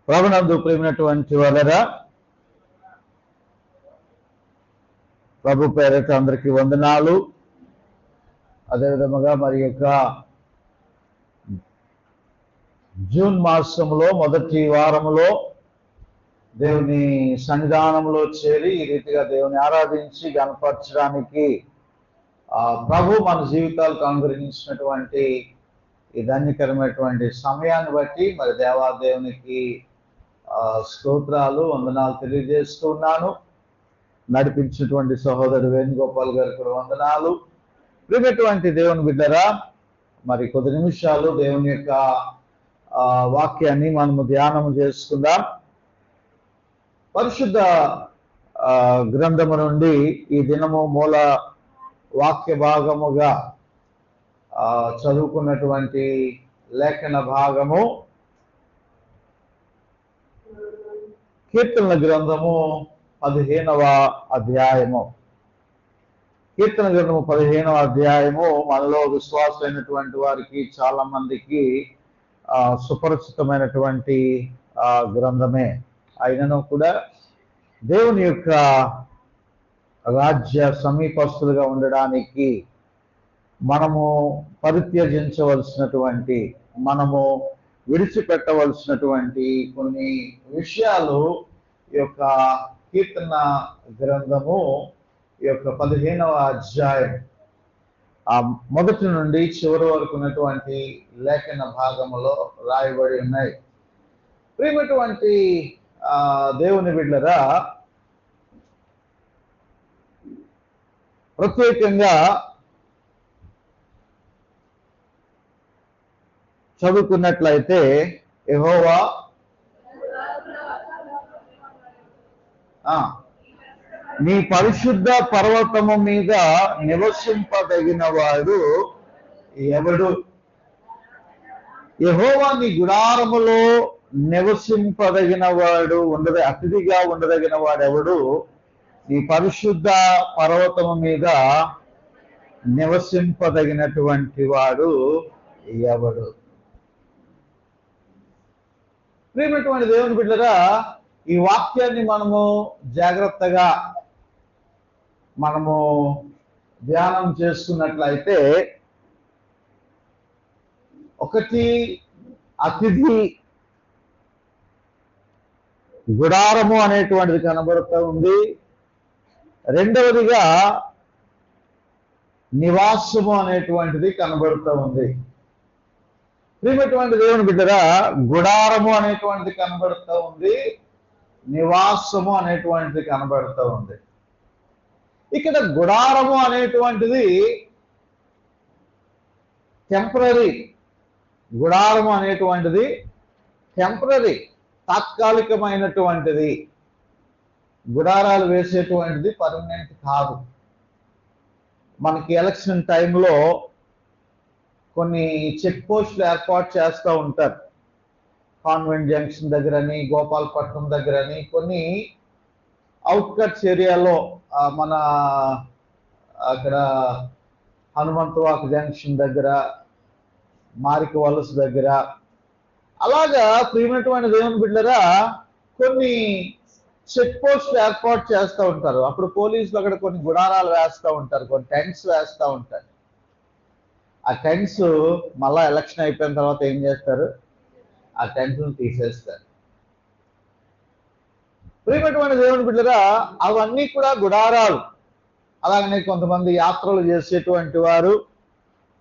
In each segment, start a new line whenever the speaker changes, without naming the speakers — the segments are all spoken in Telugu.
ప్రభునందు ప్రేమైనటువంటి వాళ్ళరా, ప్రభు పేరిట అందరికీ వందనాలు. అదేవిధముగా మరి యొక్క జూన్ మాసంలో మొదటి వారంలో దేవుని సన్నిధానంలో చేరి ఈ రీతిగా దేవుని ఆరాధించి గణపరచడానికి ప్రభు మన జీవితాలకు అనుగ్రహించినటువంటి ఈ ధన్యకరమైనటువంటి సమయాన్ని బట్టి మరి దేవాదేవునికి స్తోత్రాలు వందనాలు తెలియజేస్తున్నాను. నడిపించినటువంటి సహోదరుడు వేణుగోపాల్ గారు కూడా వందనాలు. ప్రియమైనటువంటి దేవుని బిడ్డరా, మరి కొద్ది నిమిషాలు దేవుని యొక్క వాక్యాన్ని మనము ధ్యానం చేసుకుందాం. పరిశుద్ధ గ్రంథము నుండి ఈ దినము మూల వాక్య భాగముగా చదువుకున్నటువంటి లేఖన భాగము కీర్తనల గ్రంథము 15వ అధ్యాయము. కీర్తన గ్రంథము 15వ అధ్యాయము మనలో విశ్వాసమైనటువంటి వారికి చాలా మందికి సుపరిచితమైనటువంటి గ్రంథమే అయినను కూడా దేవుని యొక్క రాజ్య సమీపస్తులుగా ఉండడానికి మనము పరిత్యజించవలసినటువంటి, మనము విడిచిపెట్టవలసినటువంటి కొన్ని విషయాలు ఈ యొక్క కీర్తన గ్రంథము ఈ యొక్క 15వ అధ్యాయం మొదటి నుండి చివరి వరకు ఉన్నటువంటి లేఖన భాగములో రాయబడి ఉన్నాయి. ప్రియమైనటువంటి దేవుని బిడ్డరా, ప్రత్యేకంగా చదువుకున్నట్లయితే యెహోవా నీ పరిశుద్ధ పర్వతము మీద నివసింపదగిన వాడు ఎవడు? యెహోవా నీ గుడారములో నివసింపదగిన వాడు అతిథిగా ఉండదగిన వాడెవడు? నీ పరిశుద్ధ పర్వతము మీద నివసింపదగినటువంటి వాడు ఎవడు? ప్రియమైనటువంటి దేవుని బిడ్డరా, ఈ వాక్యాన్ని మనము జాగ్రత్తగా ధ్యానం చేసుకున్నట్లయితే, ఒకటి అతిథి గుడారము అనేటువంటిది కనబడుతూ ఉంది. రెండవదిగా నివాసము అనేటువంటిది కనబడుతూ ఉంది. ప్రియమైనటువంటి దేవుని బిడ్డరా, గుడారము అనేటువంటిది కనబడుతూ ఉంది, నివాసము అనేటువంటిది కనబడుతూ ఉంది. ఇక్కడ గుడారము అనేటువంటిది టెంపరరీ, గుడారము అనేటువంటిది టెంపరరీ, తాత్కాలికమైనటువంటిది. గుడారాలు వేసేటువంటిది పర్మనెంట్ కాదు. మనకి ఎలక్షన్ టైంలో కొన్ని చెక్ పోస్టులు ఏర్పాటు చేస్తూ ఉంటారు. కాన్వెంట్ జంక్షన్ దగ్గరని, గోపాలపట్నం దగ్గరని, కొన్ని అవుట్కట్స్ ఏరియాలో మన అక్కడ హనుమంతవాక జంక్షన్ దగ్గర, మారిక వలస దగ్గర, అలాగా ప్రియమైనటువంటి దేవుని బిడ్డరా కొన్ని చెక్ పోస్టులు ఏర్పాటు చేస్తూ ఉంటారు. అప్పుడు పోలీసులు అక్కడ కొన్ని గుడారాలు వేస్తూ ఉంటారు, కొన్ని టెంట్స్ వేస్తూ ఉంటారు. ఆ టెంట్స్ మళ్ళా ఎలక్షన్ అయిపోయిన తర్వాత ఏం చేస్తారు? ఆ టెంట్లను తీసేస్తారు. ప్రియమైనటువంటి దేవుని బిడ్డరా, అవన్నీ కూడా గుడారాలు. అలాగనే కొంతమంది యాత్రలు చేసేటువంటి వారు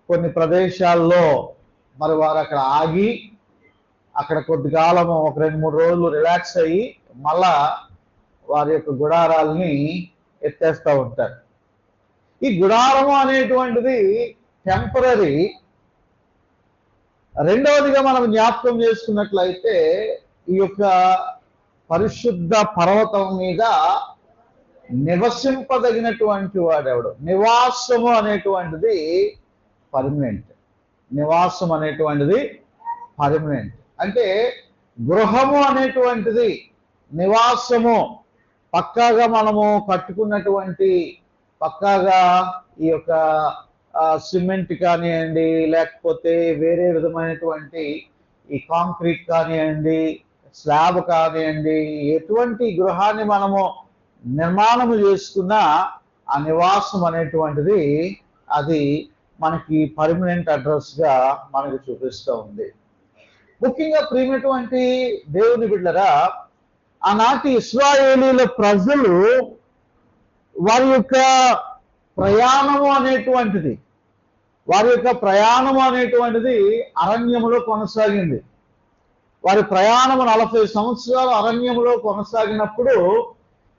కొన్ని ప్రదేశాల్లో మరి వారు అక్కడ ఆగి అక్కడ కొద్ది కాలము ఒక 2-3 రోజులు రిలాక్స్ అయ్యి మళ్ళా వారి యొక్క గుడారాలని ఎత్తేస్తూ ఉంటారు. ఈ గుడారము అనేటువంటిది టెంపరరీ. రెండవదిగా మనం జ్ఞాపకం చేసుకున్నట్లయితే, ఈ యొక్క పరిశుద్ధ పర్వతం మీద నివసింపదగినటువంటి వాడెవడు? నివాసము అనేటువంటిది పర్మనెంట్. నివాసం అనేటువంటిది పర్మనెంట్ అంటే గృహము అనేటువంటిది, నివాసము పక్కాగా మనము కట్టుకున్నటువంటి, పక్కాగా ఈ యొక్క సిమెంట్ కానివ్వండి, లేకపోతే వేరే విధమైనటువంటి ఈ కాంక్రీట్ కానివ్వండి, స్లాబ్ కానివ్వండి, ఎటువంటి గృహాన్ని మనము నిర్మాణము చేసుకున్నా ఆ నివాసం అనేటువంటిది అది మనకి పర్మనెంట్ అడ్రస్గా మనకు చూపిస్తూ ఉంది. ముఖ్యంగా ప్రియమైనటువంటి దేవుని బిడ్డలారా, ఆనాటి ఇశ్రాయేలీల ప్రజలు వారి యొక్క ప్రయాణము అనేటువంటిది అరణ్యములో కొనసాగింది. వారి ప్రయాణము 40 సంవత్సరాలు అరణ్యములో కొనసాగినప్పుడు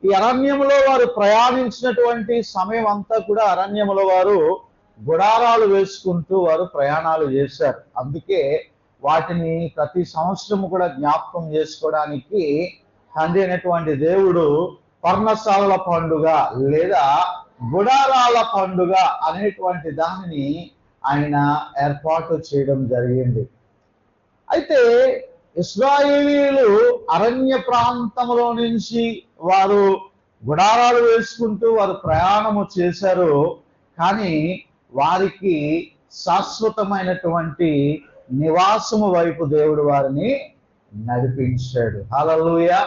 ఈ అరణ్యములో వారు ప్రయాణించినటువంటి సమయం అంతా కూడా అరణ్యములో వారు గుడారాలు వేసుకుంటూ వారు ప్రయాణాలు చేశారు. అందుకే వాటిని ప్రతి సంవత్సరము కూడా జ్ఞాపకం చేసుకోవడానికి తండ్రి అయినటువంటి దేవుడు పర్ణశాలల పండుగ లేదా గుడారాల పండుగ అనేటువంటి దానిని ఆయన ఏర్పాటు చేయడం జరిగింది. అయితే ఇశ్రాయేలీయులు అరణ్య ప్రాంతంలో నుంచి వారు గుడారాలు వేసుకుంటూ వారు ప్రయాణము చేశారు. కానీ వారికి శాశ్వతమైనటువంటి నివాసము వైపు దేవుడు వారిని నడిపించాడు. హల్లెలూయా.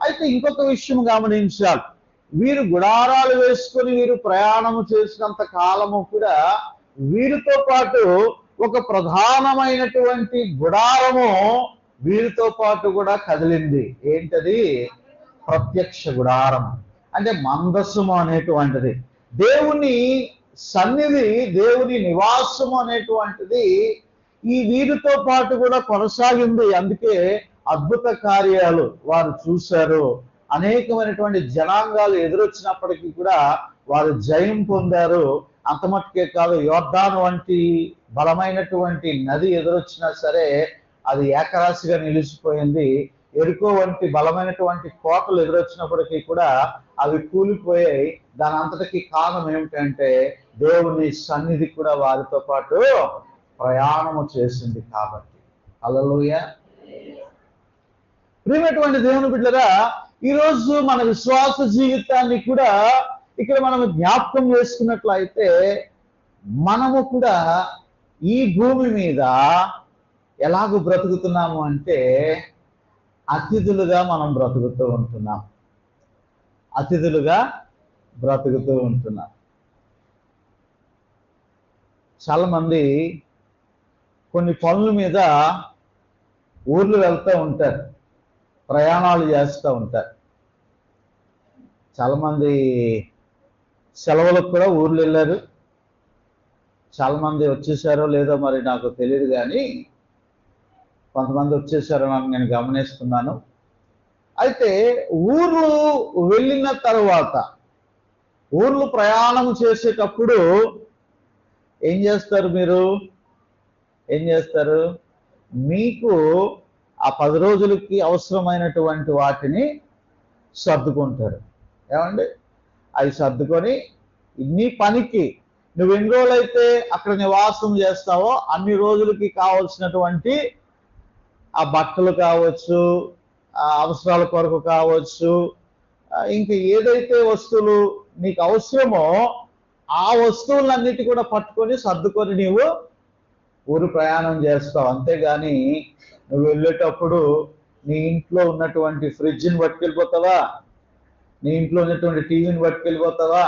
అయితే ఇంకొక విషయం గమనించాలి. వీరు గుడారాలు వేసుకొని వీరు ప్రయాణము చేసినంత కాలము కూడా వీరితో పాటు ఒక ప్రధానమైనటువంటి గుడారము వీరితో పాటు కూడా కదిలింది. ఏంటది? ప్రత్యక్ష గుడారం, అంటే మందస్సము అనేటువంటిది, దేవుని సన్నిధి, దేవుని నివాసము అనేటువంటిది ఈ వీరితో పాటు కూడా కొనసాగింది. అందుకే అద్భుత కార్యాలు వారు చూశారు. అనేకమైనటువంటి జనాంగాలు ఎదురొచ్చినప్పటికీ కూడా వారు జయం పొందారు. అంత మట్టుకే కాదు, యోర్దాను వంటి బలమైనటువంటి నది ఎదురొచ్చినా సరే అది ఏకరాశిగా నిలిచిపోయింది. ఎరుకో వంటి బలమైనటువంటి కోటలు ఎదురొచ్చినప్పటికీ కూడా అవి కూలిపోయాయి. దాని అంతటికి కారణం ఏమిటంటే దేవుని సన్నిధి కూడా వారితో పాటు ప్రయాణము చేసింది కాబట్టి. హల్లెలూయా. ప్రియమైనటువంటి దేవుని బిడ్డలారా, ఈరోజు మన విశ్వాస జీవితాన్ని కూడా ఇక్కడ మనం జ్ఞాపకం చేసుకున్నట్లయితే మనము కూడా ఈ భూమి మీద ఎలాగూ బ్రతుకుతున్నాము అంటే అతిథులుగా మనం బ్రతుకుతూ ఉంటున్నాం. చాలా మంది కొన్ని పనుల మీద ఊర్లు వెళ్తూ ఉంటారు, ప్రయాణాలు చేస్తూ ఉంటారు. చాలామంది సెలవులకు కూడా ఊర్లు వెళ్ళారు. చాలామంది వచ్చేసారో లేదో మరి నాకు తెలియదు, కానీ కొంతమంది వచ్చేసారో నాకు నేను గమనిస్తున్నాను. అయితే ఊర్లు వెళ్ళిన తర్వాత ఊర్లు ప్రయాణం చేసేటప్పుడు ఏం చేస్తారు? ఏం చేస్తారు? మీకు ఆ 10 రోజులకి అవసరమైనటువంటి వాటిని సర్దుకుంటారు. ఏమండి? అవి సర్దుకొని నీ పనికి నువ్వు ఎన్ని రోజులైతే అక్కడ నివాసం చేస్తావో అన్ని రోజులకి కావలసినటువంటి ఆ బట్టలు కావచ్చు, ఆ అవసరాల కొరకు కావచ్చు, ఇంకా ఏదైతే వస్తువులు నీకు అవసరమో ఆ వస్తువులన్నిటి కూడా పట్టుకొని సర్దుకొని నీవు ఊరు ప్రయాణం చేస్తావు. అంతేగాని నువ్వు వెళ్ళేటప్పుడు నీ ఇంట్లో ఉన్నటువంటి ఫ్రిడ్జ్ని పట్టుకెళ్ళిపోతావా? నీ ఇంట్లో ఉన్నటువంటి టీవీని పట్టుకెళ్ళిపోతావా?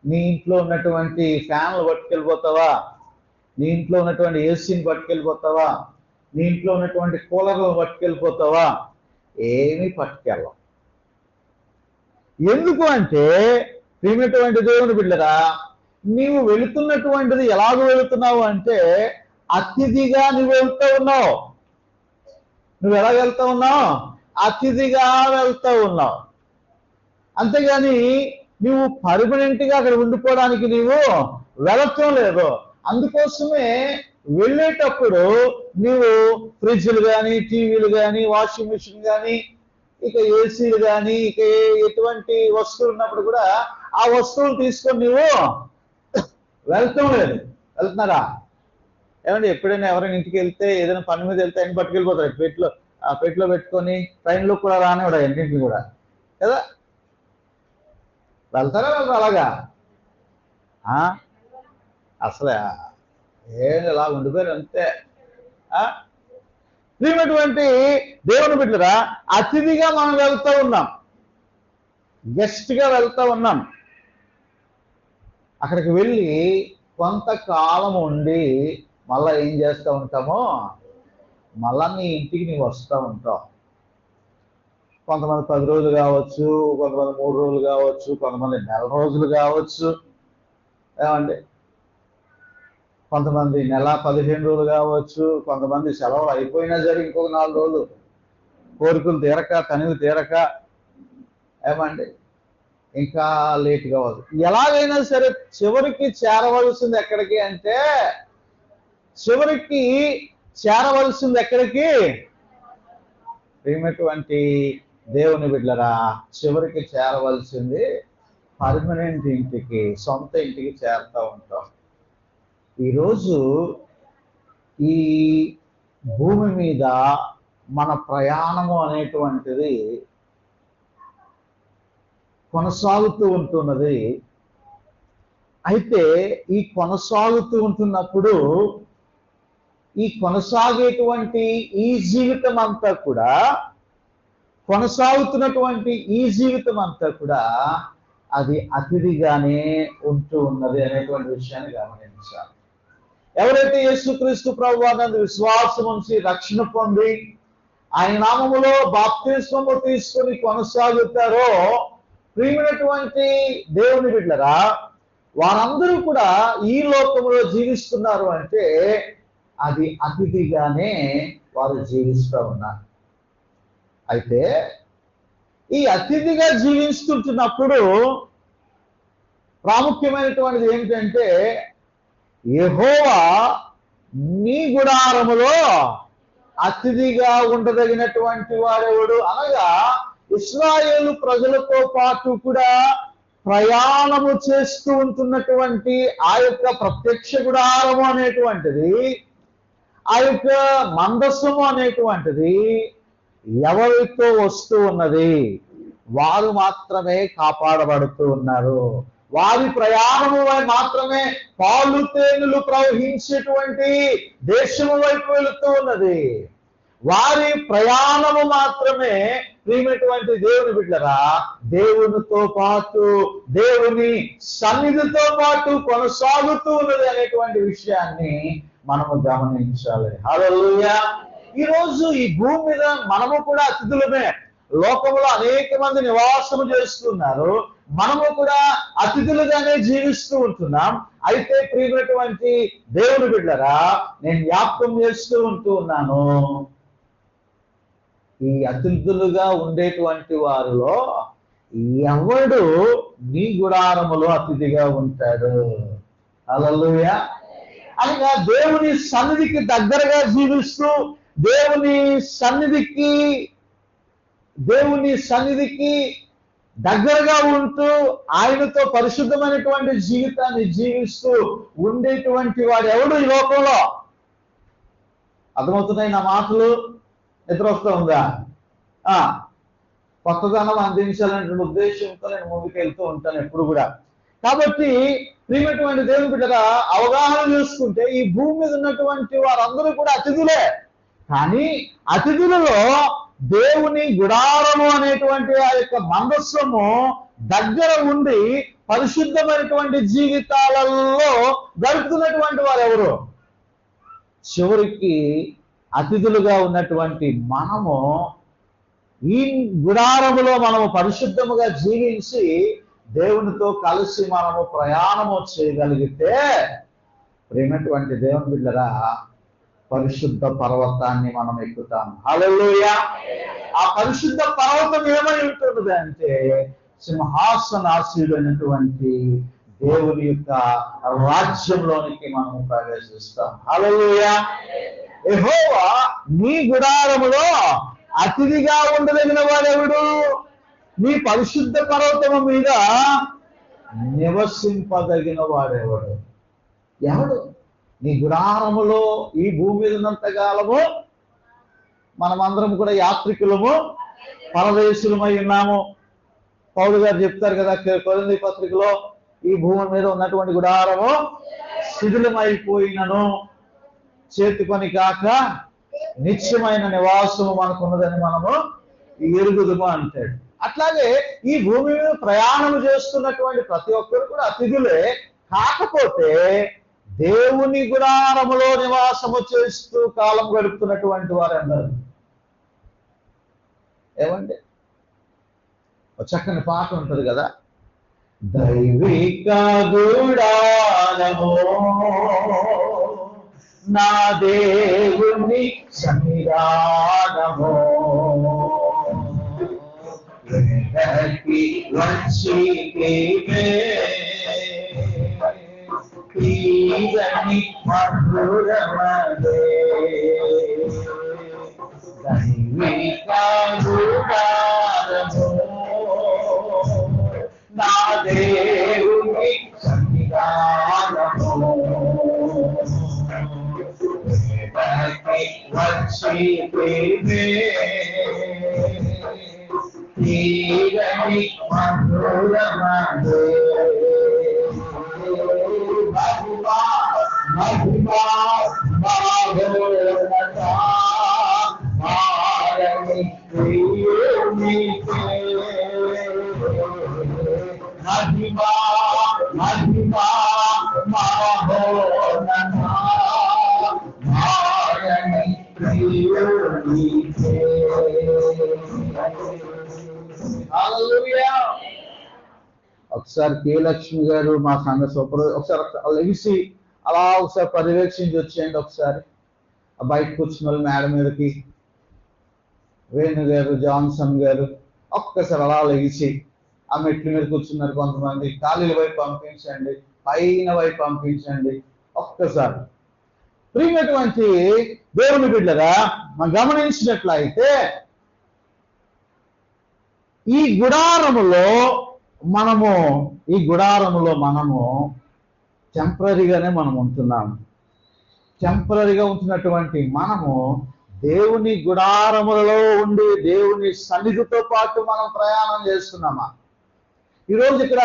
నీ ఇంట్లో ఉన్నటువంటి ఫ్యాన్లు పట్టుకెళ్ళిపోతావా? నీ ఇంట్లో ఉన్నటువంటి ఏసీని పట్టుకెళ్ళిపోతావా? నీ ఇంట్లో ఉన్నటువంటి కూలర్లు పట్టుకెళ్ళిపోతావా? ఏమీ పట్టుకెళ్ళవు. ఎందుకు అంటే ప్రియమైనటువంటి దేవుని బిడ్డరా, నీవు వెళుతున్నటువంటిది ఎలాగో వెళుతున్నావు అంటే అతిథిగా నువ్వు వెళ్తూ ఉన్నావు. నువ్వు ఎలా వెళ్తూ ఉన్నావు? అతిథిగా వెళ్తూ ఉన్నావు. అంతేగాని నువ్వు పర్మనెంట్గా అక్కడ ఉండిపోవడానికి నీవు వెళ్ళటం లేదు. అందుకోసమే వెళ్ళేటప్పుడు నువ్వు ఫ్రిడ్జ్లు కానీ, టీవీలు కానీ, వాషింగ్ మిషన్ కానీ, ఇక ఏసీలు కానీ, ఇక ఎటువంటి వస్తువులు ఉన్నప్పుడు కూడా ఆ వస్తువులు తీసుకొని నువ్వు వెళ్తాం లేదు. వెళ్తున్నారా? ఏమంటే ఎప్పుడైనా ఎవరైనా ఇంటికి వెళ్తే ఏదైనా పని మీద వెళ్తే ఆయన పట్టుకెళ్ళిపోతారు పెట్లో పెట్టుకొని. ట్రైన్లో కూడా రానివాడు ఇంటింటికి కూడా కదా. వెళ్తారా వెళ్ళరు అలాగా? అసలు ఏం ఇలా ఉండిపోయారు అంతే. ప్రియమైనటువంటి దేవుని బిడ్డలారా, అతిథిగా మనం వెళ్తూ ఉన్నాం, గెస్ట్ గా వెళ్తూ ఉన్నాం. అక్కడికి వెళ్ళి కొంతకాలం ఉండి మళ్ళా ఏం చేస్తూ ఉంటామో, మళ్ళా నీ ఇంటికి నీవు వస్తూ ఉంటావు. కొంతమంది 10 రోజులు కావచ్చు, కొంతమంది 3 రోజులు కావచ్చు, కొంతమంది నెల రోజులు కావచ్చు, ఏమండి, కొంతమంది నెల 15 రోజులు కావచ్చు, కొంతమంది సెలవులు అయిపోయినా సరే ఇంకొక 4 రోజులు కోరికలు తీరక, తనివి తీరక, ఏమండి, ఇంకా లేట్ కావచ్చు. ఎలాగైనా సరే చివరికి చేరవలసింది ఎక్కడికి అంటే, చివరికి చేరవలసింది ఎక్కడికి? ప్రియమైనటువంటి దేవుని బిడ్డలారా, చివరికి చేరవలసింది పర్మనెంట్ ఇంటికి, సొంత ఇంటికి చేరుతూ ఉంటాం. ఈరోజు ఈ భూమి మీద మన ప్రయాణము అనేటువంటిది కొనసాగుతూ ఉంటున్నది. అయితే ఈ కొనసాగుతూ ఉంటున్నప్పుడు ఈ కొనసాగేటువంటి ఈ జీవితం అంతా కూడా, కొనసాగుతున్నటువంటి ఈ జీవితం అంతా కూడా అది అతిథిగానే ఉంటూ ఉన్నది అనేటువంటి విషయాన్ని గమనించాలి. ఎవరైతే యేసుక్రీస్తు ప్రభువానందు విశ్వాసం ఉంచి రక్షణ పొంది ఆయన నామములో బాప్తిస్మము తీసుకొని కొనసాగుతారో, ప్రియమైనటువంటి దేవుని బిడ్డలారా, వారందరూ కూడా ఈ లోకంలో జీవిస్తున్నారు అంటే అది అతిథిగానే వారు జీవిస్తూ ఉన్నారు. అయితే ఈ అతిథిగా జీవిస్తుంటున్నప్పుడు ప్రాముఖ్యమైనటువంటిది ఏమిటంటే, యెహోవా నీ గుడారములో అతిథిగా ఉండదగినటువంటి వారెవడు? అనగా ఇశ్రాయేలు ప్రజలతో పాటు కూడా ప్రయాణము చేస్తూ ఉంటున్నటువంటి ఆ యొక్క ప్రత్యక్ష గుడారము అనేటువంటిది, ఆ యొక్క మందస్సము అనేటువంటిది ఎవరితో వస్తూ ఉన్నది? వారు మాత్రమే కాపాడబడుతూ ఉన్నారు. వారి ప్రయాణము మాత్రమే పాలు తేనెలు ప్రవహించేటువంటి దేశము వైపు వెళుతూ ఉన్నది. వారి ప్రయాణము మాత్రమే ప్రియమైనటువంటి దేవుని బిడ్డలారా దేవునితో పాటు, దేవుని సన్నిధితో పాటు కొనసాగుతూ ఉన్నది అనేటువంటి విషయాన్ని మనము గమనించాలి. హల్లెలూయా. ఈ రోజు ఈ భూమి మీద మనము కూడా అతిథులమే. లోకంలో అనేక మంది నివాసము చేస్తున్నారు, మనము కూడా అతిథులుగానే జీవిస్తూ ఉంటున్నాం. అయితే ప్రియమైనటువంటి దేవుని బిడ్డలారా, నేను జ్ఞాపకం చేస్తూ ఉంటూ ఉన్నాను, ఈ అతిథులుగా ఉండేటువంటి వారిలో ఎవడు నీ గుడారములో అతిథిగా ఉంటాడు? హల్లెలూయా. అనగా దేవుని సన్నిధికి దగ్గరగా జీవిస్తూ, దేవుని సన్నిధికి దగ్గరగా ఉంటూ, ఆయనతో పరిశుద్ధమైనటువంటి జీవితాన్ని జీవిస్తూ ఉండేటువంటి వాడు ఎవడు ఈ లోకంలో? అర్థమవుతున్నాయి నా మాటలు? నిద్ర వస్తూ ఉందా? కొత్తదనం అందించాలనే ఉద్దేశంతో నేను ముందుకు వెళ్తూ ఉంటాను ఎప్పుడు కూడా. కాబట్టి ప్రియమైనటువంటి దేవుని బిడ్డగా అవగాహన చేసుకుంటే ఈ భూమి మీద ఉన్నటువంటి వారందరూ కూడా అతిథులే. కానీ అతిథులలో దేవుని గుడారము అనేటువంటి ఆ యొక్క మందస్సము దగ్గర ఉండి పరిశుద్ధమైనటువంటి జీవితాలలో గడుపుతున్నటువంటి వారు ఎవరు? చివరికి అతిథులుగా ఉన్నటువంటి మనము ఈ గుడారములో మనము పరిశుద్ధముగా జీవించి దేవునితో కలిసి మనము ప్రయాణము చేయగలిగితే, ప్రియమైనటువంటి దేవుని బిడ్డలారా, పరిశుద్ధ పర్వతాన్ని మనం ఎక్కుతాం. హల్లెలూయా. ఆ పరిశుద్ధ పర్వతం ఏమై ఉంటుంది అంటే సింహాసనాసీనుడైనటువంటి దేవుని యొక్క రాజ్యంలోనికి మనం ప్రవేశిస్తాం. హల్లెలూయా. యెహోవా నీ గుడారములో అతిథిగా ఉండదగిన వాడెవడు? నీ పరిశుద్ధ పర్వతము మీద నివసింపదగిన వాడెవడు? ఎవడు? నీ గుడారములో ఈ భూమి మీద ఉన్నంత కాలము మనమందరం కూడా యాత్రికులము, పరదేశులమై ఉన్నాము. పౌలు గారు చెప్తారు కదా కొరింథీ పత్రికలో, ఈ భూమి మీద ఉన్నటువంటి గుడారము శిథిలమైపోయినను చేతి పని కాక నిత్యమైన నివాసము మనకు ఉన్నదని మనము ఎరుగుదుము అంటాడు. అట్లాగే ఈ భూమి మీద ప్రయాణం చేస్తున్నటువంటి ప్రతి ఒక్కరు కూడా అతిథులే. కాకపోతే దేవుని గుడారములో నివాసము చేస్తూ కాలం గడుపుతున్నటువంటి వారందరూ ఏమండి, ఒక చక్కని పాట ఉంటుంది కదా, దైవిక గుడారము నా దేవుని సన్నిధానము వెనక్కి వచ్చి తీరని మధురమదే దైవిక గుడారము నా దేవుని సన్నిధానము వచ్చి తీరని మధురమదే మహిమా మహిమా మహోన్నత మారని ప్రియునికే మహిమా మహిమా మహోన్నత మారని ప్రియునికే. హల్లెలూయా. ఒకసారి కే లక్ష్మి గారు మా సంఘ సూపర్ ఒకసారి లెగిసి అలా ఒకసారి పర్యవేక్షించి వచ్చేయండి. ఒకసారి ఆ బయట కూర్చున్న వాళ్ళు మేడం మీదకి, వేణు గారు, జాన్సన్ గారు ఒక్కసారి అలా లెగిసి ఆ మెట్ల మీద కూర్చున్నారు కొంతమంది, ఖాళీల వైపు పంపించండి, పైన వైపు పంపించండి. ఒక్కసారి ప్రియమైనటువంటి దేవుని బిడ్డరా, మనం గమనించినట్లయితే ఈ గుడారములో మనము టెంపరీగానే మనం ఉంటున్నాము. టెంపరీగా ఉంటున్నటువంటి మనము దేవుని గుడారములలో ఉండి దేవుని సన్నిధితో పాటు మనం ప్రయాణం చేస్తున్నామా? ఈరోజు ఇక్కడ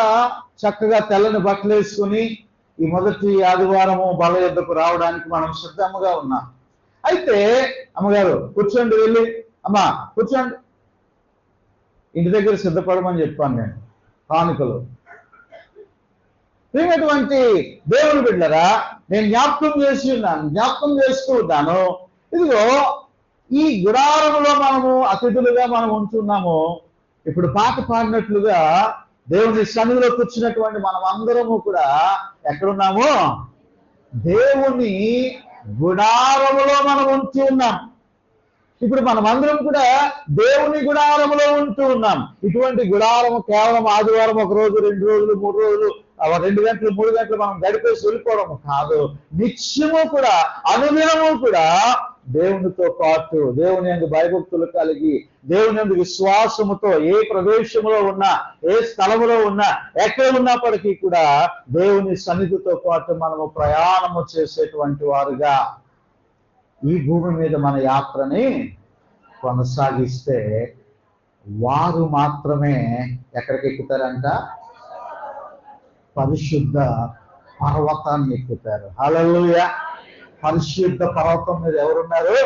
చక్కగా తెల్లని బట్టలు వేసుకుని ఈ మొదటి ఆదివారము బల యుద్ధకు రావడానికి మనం సిద్ధంగా ఉన్నాం. అయితే అమ్మగారు కూర్చోండి, వెళ్ళి అమ్మా కూర్చోండి, ఇంటి దగ్గర సిద్ధపడమని చెప్పాను నేను కానుకలు. ప్రియమైనటువంటి దేవుని బిడ్డరా, నేను జ్ఞాపకం చేస్తూ ఉన్నాను. ఇదిగో ఈ గుడారములో మనము అతిథులుగా మనం ఉంటున్నాము. ఇప్పుడు పాట పాడినట్లుగా దేవుని సన్నిధిలో కూర్చున్నటువంటి మనం అందరము కూడా ఎక్కడున్నాము? దేవుని గుడారములో మనం ఉంటూ ఉన్నాం. ఇప్పుడు మనమందరం కూడా దేవుని గుడారములో ఉంటూ ఉన్నాం. ఇటువంటి గుడారము కేవలం ఆదివారం 1 రోజు 2 రోజులు 3 రోజులు 2 గంటలు 3 గంటలు మనం గడిపేసి వెళ్ళిపోవడం కాదు. నిత్యము కూడా అనుదినము కూడా దేవునితో పాటు దేవుని యందు భయభక్తులు కలిగి దేవుని యందు విశ్వాసముతో ఏ ప్రదేశంలో ఉన్నా, ఏ స్థలములో ఉన్నా, ఎక్కడ ఉన్నప్పటికీ కూడా దేవుని సన్నిధితో పాటు మనము ప్రయాణము చేసేటువంటి వారుగా ఈ భూమి మీద మన యాత్రని కొనసాగిస్తే వారు మాత్రమే ఎక్కడికి ఎక్కుతారంట? పరిశుద్ధ పర్వతాన్ని ఎక్కుతారు. హల్లెలూయా. పరిశుద్ధ పర్వతం మీద ఎవరున్నారు?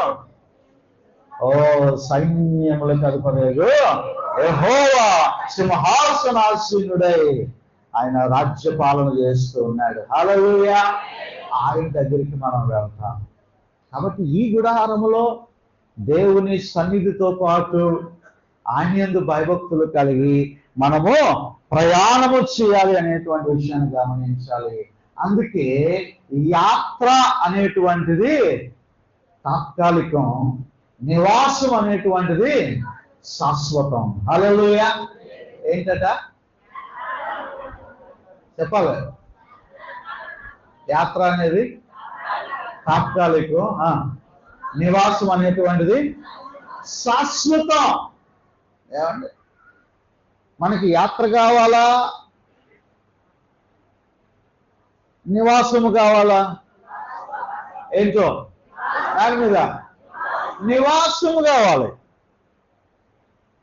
ఓ సైన్యములకు అధిపతియగు యెహోవా సింహాసనాసీనుడై ఆయన రాజ్యపాలన చేస్తూ ఉన్నాడు. హల్లెలూయా. ఆయన దగ్గరికి మనం వెళ్తాం. కాబట్టి ఈ గుడారములో దేవుని సన్నిధితో పాటు ఆయన యందు భయభక్తులు కలిగి మనము ప్రయాణము చేయాలి అనేటువంటి విషయాన్ని గమనించాలి. అందుకే యాత్ర అనేటువంటిది తాత్కాలికం, నివాసం అనేటువంటిది శాశ్వతం. హల్లెలూయా. ఏంటట చెప్పాలి? యాత్ర అనేది తాత్కాలికం, నివాసం అనేటువంటిది శాశ్వతం. ఏమండి, మనకి యాత్ర కావాలా, నివాసము కావాలా? ఏంటో దాని మీద నివాసము కావాలి.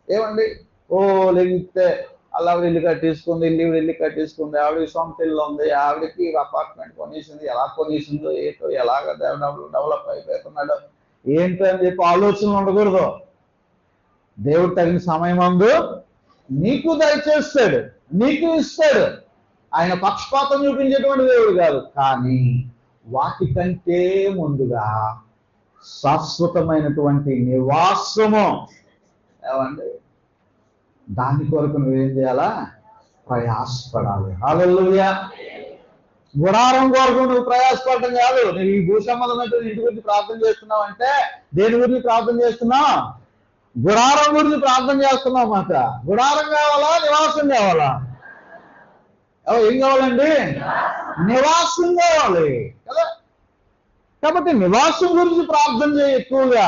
ఏమండి, ఓ లెగితే అలా ఇల్లు కట్టేసుకుంది, ఇల్లు కట్టేసుకుంది, ఆవిడకి సొంత ఇల్లు ఉంది, ఆవిడకి అపార్ట్మెంట్ కొనేసింది, ఎలా కొనేసిందో ఏటో, ఎలాగ డెవలప్ అయిపోతున్నాడో ఏంటని చెప్పి ఆలోచనలు ఉండకూడదు. దేవుడు తగిన సమయం అందు నీకు దయచేస్తాడు, నీకు ఇస్తాడు. ఆయన పక్షపాతం చూపించేటువంటి దేవుడు కాదు. కానీ వాటికంటే ముందుగా శాశ్వతమైనటువంటి నివాసము, ఏమండి, దాని కొరకు నువ్వేం చేయాలా? ప్రయాసపడాలి. హల్లెలూయా. గుడారం కొరకు నువ్వు ప్రయాసపడటం కాదు. నువ్వు ఈ భూ సంబంధమైన ఇంటి గురించి ప్రార్థన చేస్తున్నావు అంటే దేని గురించి ప్రార్థన చేస్తున్నావు? గుడారం గురించి ప్రార్థన చేస్తున్నావు. మాట గుడారం కావాలా, నివాసం కావాలా? ఏం కావాలండి? నివాసం కావాలి కదా. కాబట్టి నివాసం గురించి ప్రార్థన చేయ ఎక్కువగా.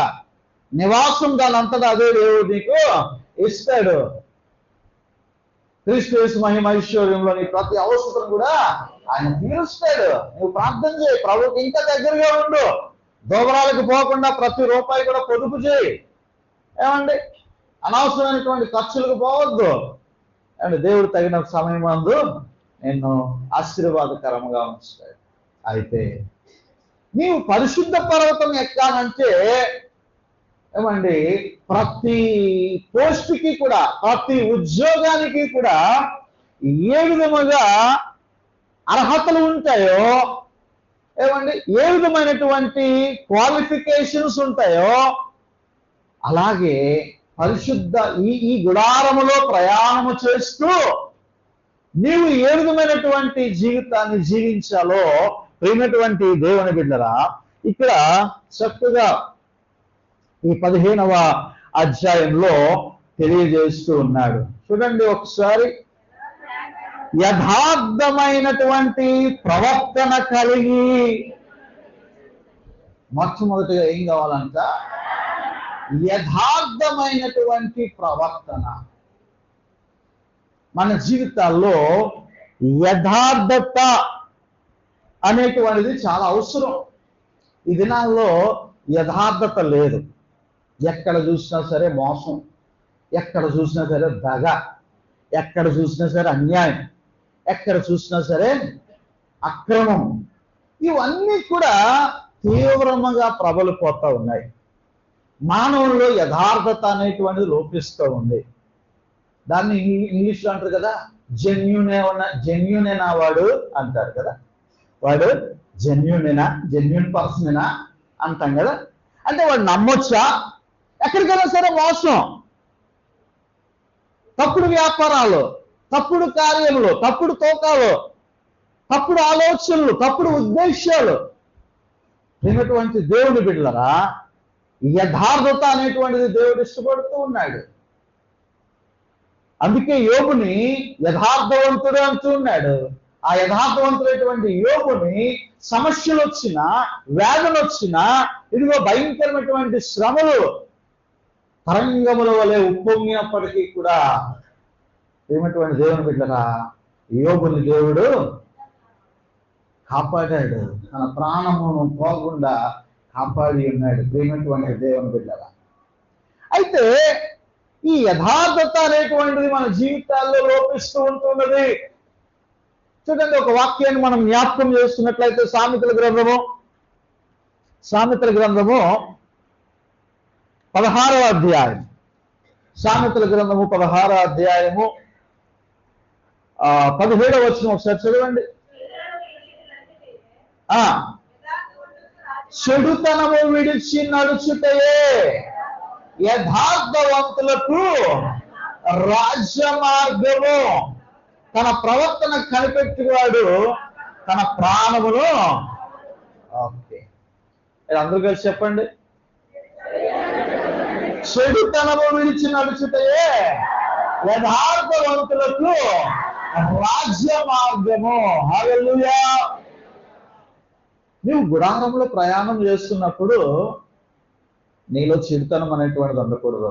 నివాసం దానంతటా అదే దేవుడు నీకు ఇస్తాడు. క్రీస్తు యేసు మహిమ ఐశ్వర్యంలో నీ ప్రతి అవసరం కూడా ఆయన తీరుస్తాడు. నువ్వు ప్రార్థన చేయి, ప్రభువుకి ఇంకా దగ్గరగా ఉండు. దోబరాలకు పోకుండా ప్రతి రూపాయి కూడా పొదుపు చేయి. ఏమండి, అనవసరమైనటువంటి ఖర్చులకు పోవద్దు. ఏమండి, దేవుడు తగిన సమయం అందు నిన్ను ఆశీర్వాదకరంగా ఉంచుతాడు. అయితే నీవు పరిశుద్ధ పర్వతం ఎక్కాలంటే ఏమండి, ప్రతి పోస్ట్కి కూడా, ప్రతి ఉద్యోగానికి కూడా ఏ విధముగా అర్హతలు ఉంటాయో, ఏమండి, ఏ విధమైనటువంటి క్వాలిఫికేషన్స్ ఉంటాయో, అలాగే పరిశుద్ధ ఈ గుడారములో ప్రయాణము చేస్తూ నీవు ఏ విధమైనటువంటి జీవితాన్ని జీవించాలో ప్రియమైనటువంటి దేవుని బిడ్డరా ఇక్కడ చక్కగా ఈ 15వ అధ్యాయంలో తెలియజేస్తూ ఉన్నాడు. చూడండి ఒకసారి. యథార్థమైనటువంటి ప్రవర్తన కలిగి, మొట్టమొదటిగా ఏం కావాలంట? యథార్థమైనటువంటి ప్రవర్తన. మన జీవితాల్లో యథార్థత అనేటువంటిది చాలా అవసరం. ఈ దినాల్లో యథార్థత లేదు. ఎక్కడ చూసినా సరే మోసం, ఎక్కడ చూసినా సరే దగ, ఎక్కడ చూసినా సరే అన్యాయం, ఎక్కడ చూసినా సరే అక్రమం. ఇవన్నీ కూడా తీవ్రంగా ప్రబలిపోతూ ఉన్నాయి. మానవుల్లో యథార్థత అనేటువంటిది లోపిస్తూ ఉంది. దాన్ని ఇంగ్లీష్లో అంటారు కదా, జెన్యూనేనా వాడు అంటారు కదా. వాడు జెన్యూన్ పర్సనేనా అంటాం కదా. అంటే వాడు నమ్మొచ్చా? ఎక్కడికైనా సరే మోసం, తప్పుడు వ్యాపారాలు, తప్పుడు కార్యములు, తప్పుడు తోకాలు, తప్పుడు ఆలోచనలు, తప్పుడు ఉద్దేశాలు. అయినటువంటి దేవుని బిడ్డలరా, యథార్థత అనేటువంటిది దేవుడు ఇష్టపడుతూ ఉన్నాడు. అందుకే యోబుని యథార్థవంతుడు అంటూ ఉన్నాడు. ఆ యథార్థవంతుడైనటువంటి యోబుని సమస్యలు వచ్చినా, వ్యాధులు వచ్చినా, ఇదిగో భయంకరమైనటువంటి శ్రమలు తరంగముల వలె ఉప్పొంగినప్పటికీ కూడా ఏమైనటువంటి దేవుని బిడ్డరా, యోబుని దేవుడు కాపాడాడు. తన ప్రాణమును పోకుండా కాపాడి ఉన్నాడు. ప్రేమైనటువంటి దేవుని బిడ్డరా, అయితే ఈ యథార్థత అనేటువంటిది మన జీవితాల్లో లోపిస్తూ ఉంటున్నది. చూడండి, ఒక వాక్యాన్ని మనం జ్ఞాపకం చేస్తున్నట్లయితే సామెతల గ్రంథము 16వ అధ్యాయం. సామెతల గ్రంథము 16వ అధ్యాయము 17వ వచనం ఒకసారి చదవండి. చెడుతనము విడిచి నడుచుటయే యథార్థవంతులకు రాజ్య మార్గము. తన ప్రవర్తన కనిపెట్టువాడు తన ప్రాణమును, ఓకే అందరూ కలిసి చెప్పండి, చెడుతనము విడిచి నడుచుటయే యథార్థవంతులకు రాజ్య మార్గము. హల్లెలూయా. నీవు గుడారంలో ప్రయాణం చేస్తున్నప్పుడు నీలో చెడుతనం అనేటువంటిది ఉండకూడదు.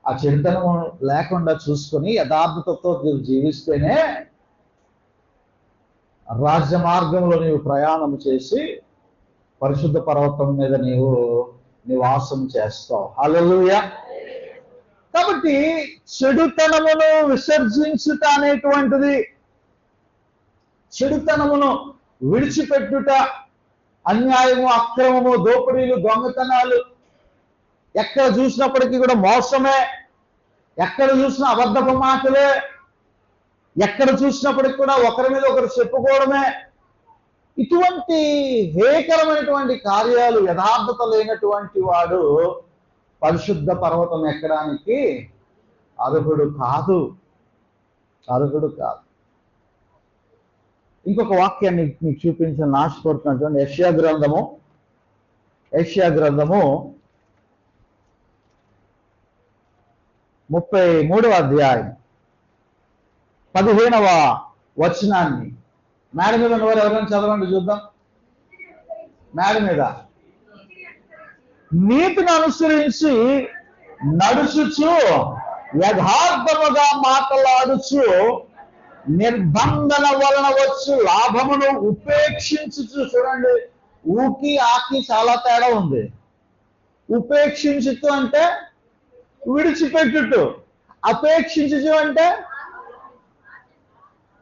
ఆ చెడుతనం లేకుండా చూసుకొని యథార్థతతో జీవిస్తేనే రాజ్య మార్గంలో నీవు ప్రయాణం చేసి పరిశుద్ధ పర్వతం మీద నీవు నివాసం చేస్తావు. హల్లెలూయా. కాబట్టి చెడుతనమును విసర్జించుట అనేటువంటిది, చెడుతనమును విడిచిపెట్టుట అన్యాయము, అక్రమము, దోపిడీలు, దొంగతనాలు, ఎక్కడ చూసినప్పటికీ కూడా మోసమే, ఎక్కడ చూసినా అబద్ధపు మాటలే, ఎక్కడ చూసినప్పటికీ కూడా ఒకరి మీద ఒకరు చెప్పుకోవడమే. ఇటువంటి హేకరమైనటువంటి కార్యాలు, యథార్థత లేనటువంటి వాడు పరిశుద్ధ పర్వతం ఎక్కడానికి అర్హుడు కాదు. ఇంకొక వాక్యాన్ని మీకు చూపించిన ఆశపడుతున్నటువంటి యెషయా గ్రంథము 33వ అధ్యాయం 15వ వచనాన్ని మేడ మీద ఉన్నవారు ఎవరైనా చదవండి చూద్దాం. మేడ మీద. నీతిని అనుసరించి నడుచుచు, యథార్థముగా మాట్లాడుచు, నిర్బంధన వలన వచ్చు లాభమును ఉపేక్షించుచు. చూడండి, ఊకి ఆకి చాలా తేడా ఉంది. ఉపేక్షించుతూ అంటే విడిచిపెట్టుట, అపేక్షించుచు అంటే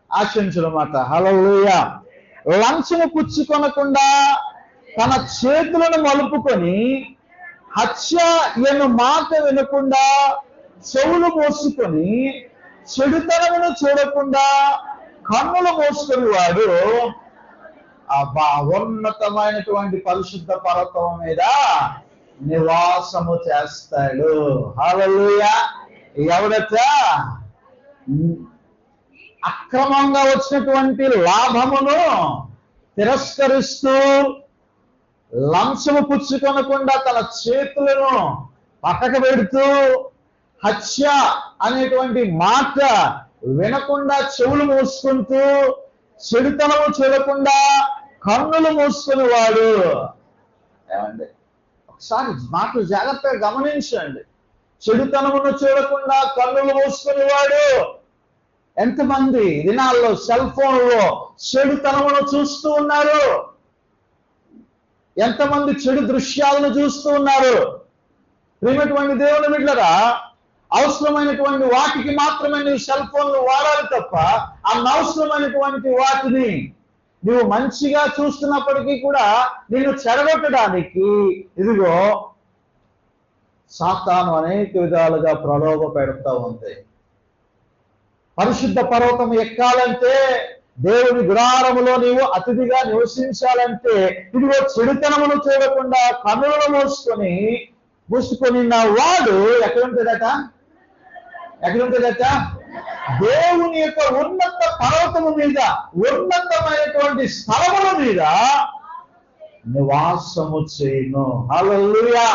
ఆశించునమాట. హల్లెలూయా. లంచము పుచ్చుకొనకుండా తన చేతులను మలుపుకొని, హత్య ఎను మాట వినకుండా చెవులు మోసుకొని, చెడుతనమును చూడకుండా కన్నులు మోసుకొని వాడు ఉన్నతమైనటువంటి పరిశుద్ధ పర్వతం మీద నివాసము చేస్తాడు. హల్లెలూయా. ఎవడట అక్రమంగా వచ్చినటువంటి లాభమును తిరస్కరిస్తూ, లంచము పుచ్చుకొనకుండా తన చేతులను పక్కకు పెడుతూ, హత్య అనేటువంటి మాట వినకుండా చెవులు మూసుకుంటూ, చెడుతనము చూడకుండా కన్నులు మూసుకుని వాడు. ఏమండి, ఒకసారి మాటలు జాగ్రత్తగా గమనించండి. చెడుతనమును చూడకుండా కన్నులు మూసుకుని వాడు. ఎంతమంది దినాల్లో సెల్ ఫోన్లో చెడుతనమును చూస్తూ ఉన్నారు? ఎంతమంది చెడు దృశ్యాలను చూస్తూ ఉన్నారు? ప్రియమైనటువంటి దేవుని బిడ్డలారా, అవసరమైనటువంటి వాటికి మాత్రమే నువ్వు సెల్ ఫోన్లు వాడాలి తప్ప, అనవసరమైనటువంటి వాటిని నువ్వు మంచిగా చూస్తున్నప్పటికీ కూడా నిన్ను చెడగొట్టడానికి ఇదిగో సాతాను అనేక విధాలుగా ప్రలోభ పెడతా ఉంది. పరిశుద్ధ పర్వతం ఎక్కాలంటే, దేవుని గుడారములో నీవు అతిథిగా నివసించాలంటే, ఇదిగో చెడుతనమును చూడకుండా కన్నులను మూసుకొని నా వాడు ఎక్కడుంటాడట? దేవుని యొక్క ఉన్నత పర్వతము మీద, ఉన్నతమైనటువంటి స్థలముల మీద నివాసము చేయను. హల్లెలూయా.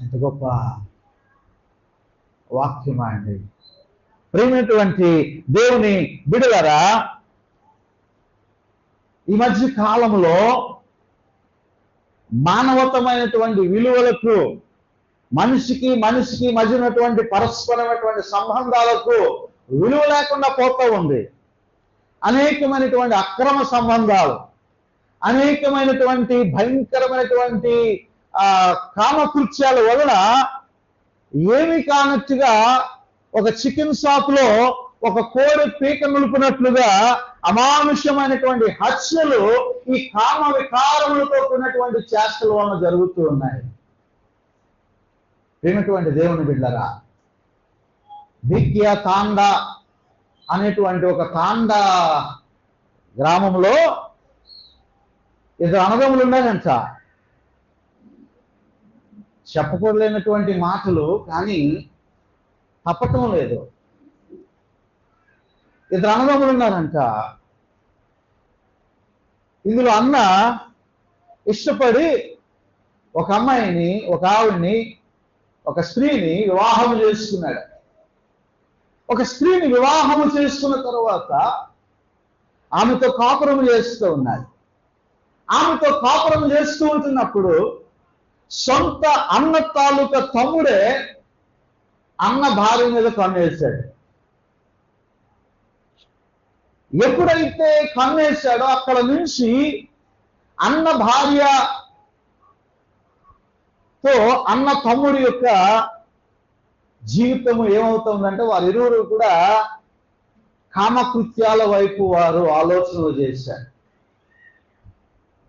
ఎంత గొప్ప వాక్యమా అండి. ప్రియమైనటువంటి దేవుని బిడ్డలారా, ఈ మధ్య కాలంలో మానవతమైనటువంటి విలువలకు, మనిషికి మధ్య ఉన్నటువంటి పరస్పరమైనటువంటి సంబంధాలకు విలువ లేకుండా పోతూ ఉంది. అనేకమైనటువంటి అక్రమ సంబంధాలు, అనేకమైనటువంటి భయంకరమైనటువంటి కామకృత్యాల వలన ఏమీ కానట్టుగా ఒక చికెన్ షాప్ లో ఒక కోడి పీక నిలుపునట్లుగా అమానుష్యమైనటువంటి హత్యలు ఈ కామ వికారములతో కూడినటువంటి చేష్టల వలన జరుగుతూ ఉన్నాయి. ప్రియమైనటువంటి దేవుని బిడ్డలారా, బిగ్యా తాండా అనేటువంటి ఒక తాండా గ్రామంలో ఇద్దరు అన్నదమ్ములు ఉన్నారంట. చెప్పకూడలేనటువంటి మాటలు, కానీ తప్పటం లేదు. ఇద్దరు అన్నదమ్ములు ఉన్నారంట. ఇందులో అన్న ఇష్టపడి ఒక అమ్మాయిని, ఒక ఆవిడ్ని, ఒక స్త్రీని వివాహము చేసుకున్నాడు. ఒక స్త్రీని వివాహము చేసుకున్న తర్వాత ఆమెతో కాపురం చేస్తూ ఉన్నాడు. ఆమెతో కాపురం చేస్తూ ఉంటున్నప్పుడు సొంత అన్న తాలూకా తమ్ముడే అన్న భార్య మీద కన్నేశాడు. ఎప్పుడైతే కన్నేశాడో అక్కడ నుంచి అన్న భార్యతో అన్న తమ్ముడి యొక్క జీవితము ఏమవుతుందంటే, వారిరువురు కూడా కామకృత్యాల వైపు వారు ఆలోచనలు చేశారు.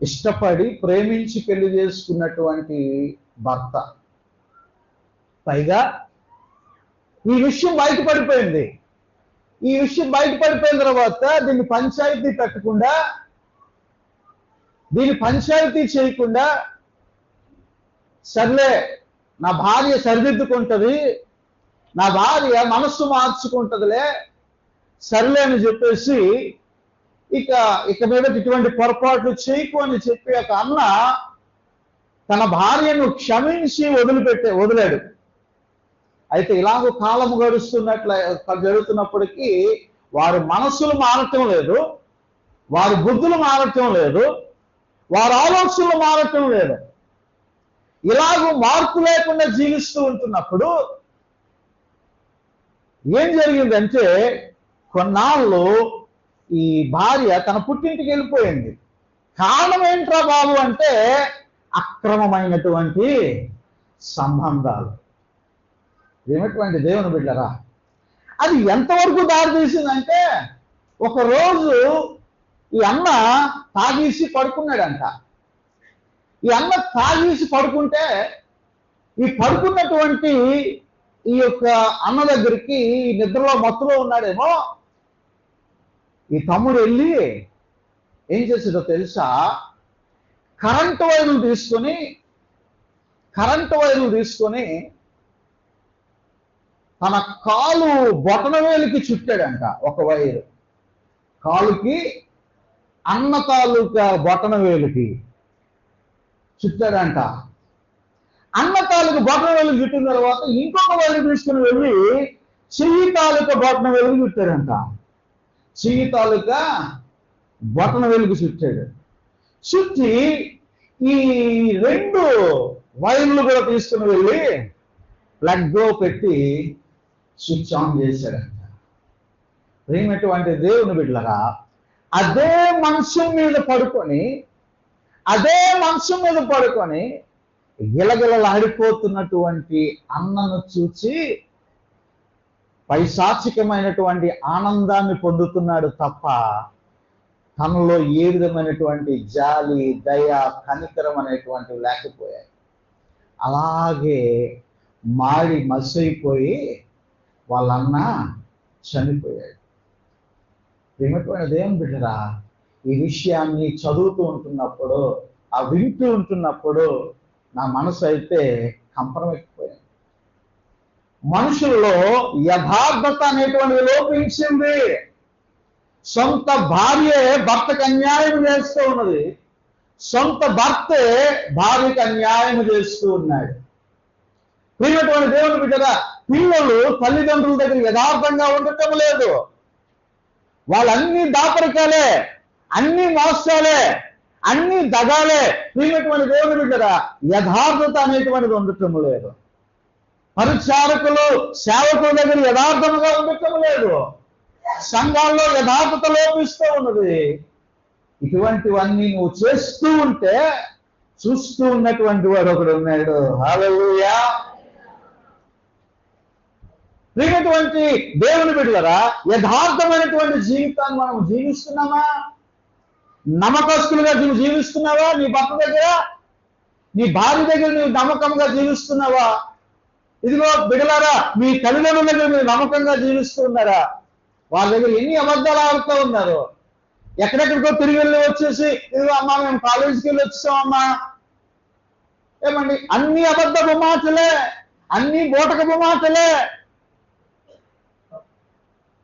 ఇష్టపడి ప్రేమించి పెళ్లి చేసుకున్నటువంటి భర్త. పైగా ఈ విషయం బయటపడిపోయింది. ఈ విషయం బయటపడిపోయిన తర్వాత దీన్ని పంచాయతీ పెట్టకుండా, దీన్ని పంచాయతీ చేయకుండా, సర్లే నా భార్య సరిదిద్దుకుంటది, నా భార్య మనస్సు మార్చుకుంటదిలే, సర్లే అని చెప్పేసి ఇక మీద ఇటువంటి పొరపాట్లు చేయకు అని చెప్పి ఒక అన్న తన భార్యను క్షమించి వదిలాడు. అయితే ఇలాగ కాలం జరుగుతున్నప్పటికీ వారి మనస్సులు మారటం లేదు, వారి బుద్ధులు మారటం లేదు, వారి ఆలోచనలు మారటం లేదు. ఇలాగ మార్పు లేకుండా జీవిస్తూ ఉంటున్నప్పుడు ఏం జరిగిందంటే, కొన్నాళ్ళు ఈ భార్య తన పుట్టింటికి వెళ్ళిపోయింది. కారణం ఏంట్రా బాబు అంటే అక్రమమైనటువంటి సంబంధాలు. ఏమిటువంటి దేవుని బిడ్డరా, అది ఎంతవరకు దారి తీసిందంటే, ఒకరోజు ఈ అన్న తాగేసి పడుకున్నాడంట. ఈ అన్న తాగేసి పడుకుంటే ఈ పడుకున్నటువంటి ఈ యొక్క అన్న దగ్గరికి నిద్రలో మత్తులో ఉన్నాడేమో ఈ తమ్ముడు వెళ్ళి ఏం చేసాడో తెలుసా, కరెంటు వైర్లు తీసుకొని తన కాలు బొటనవేలుకి చుట్టాడంట. ఒక వైరు కాలుకి, అన్న తాలూకా బొటనవేలుకి చుట్టాడంట. అన్న తాలూకు బొటనవేలుకి చుట్టిన తర్వాత ఇంకొక వైరు తీసుకుని వెళ్ళి చెయ్యి తాలూకా బొటనవేలుకి చుట్టాడంట. చెయ్యి తాలూకా బొటనవేలుకి చుట్టాడు. చుట్టి ఈ 2 వైర్లు కూడా తీసుకుని వెళ్ళి ప్లగ్ పెట్టి స్విచ్ ఆన్ చేశాడంట. ప్రేమటువంటి దేవుని బిడ్డలారా, అదే మంచం మీద పడుకొని గిలగిలలాడిపోతున్నటువంటి అన్నను చూచి పైశాచికమైనటువంటి ఆనందాన్ని పొందుతున్నాడు తప్ప తనలో ఏ విధమైనటువంటి జాలి, దయ, కనికరం అనేటువంటివి లేకపోయాయి. అలాగే మాడి మసైపోయి వాళ్ళన్న చనిపోయాడు. ప్రేమటువంటి దేవుని బిడ్డరా, ఈ విషయాన్ని చదువుతూ ఉంటున్నప్పుడు, వింటూ ఉంటున్నప్పుడు నా మనసు అయితే కంపరమైపోయింది. మనుషుల్లో యథార్థత అనేటువంటిది లోపించింది. సొంత భార్యే భర్తకు అన్యాయం చేస్తూ ఉన్నది, సొంత భర్తే భార్యకు అన్యాయం చేస్తూ ఉన్నాడు. ప్రియమైనటువంటి దేవుని బిడ్డరా, పిల్లలు తల్లిదండ్రుల దగ్గర యథార్థంగా ఉండటం లేదు. వాళ్ళన్నీ దాపరికాలే, అన్ని మోసాలే, అన్ని దగాలే. ప్రియమైనటువంటి దేవుని బిడ్డరా, యథార్థత అనేటువంటిది ఉండటం లేదు. పరిచారకులు, సేవకుల దగ్గర యథార్థంగా ఉండటం లేదు. సంఘాల్లో యథార్థత లోపిస్తూ ఉన్నది. ఇటువంటివన్నీ నువ్వు చేస్తూ ఉంటే చూస్తూ ఉన్నటువంటి వాడు ఒకడు ఉన్నాడు. హల్లెలూయా. ప్రియమైనటువంటి దేవుని బిడ్డలారా, యథార్థమైనటువంటి జీవితాన్ని మనం జీవిస్తున్నామా? నమ్మకస్తులుగా నువ్వు జీవిస్తున్నావా? నీ భర్త దగ్గర, నీ భార్య దగ్గర నువ్వు నమ్మకంగా జీవిస్తున్నావా? ఇదిగో బిడ్డలారా, మీ తల్లిదండ్రుల దగ్గర మీరు నమ్మకంగా జీవిస్తూ ఉన్నారా? వాళ్ళ దగ్గర ఎన్ని అబద్ధాలు ఆడుతూ ఉన్నారు. ఎక్కడెక్కడికో తిరిగి వెళ్ళి వచ్చేసి, ఇదిగో అమ్మా మేము కాలేజీకి వెళ్ళి వచ్చామమ్మా, ఏమండి అన్ని అబద్ధపు మాటలే, అన్ని బోటకపు మాటలే.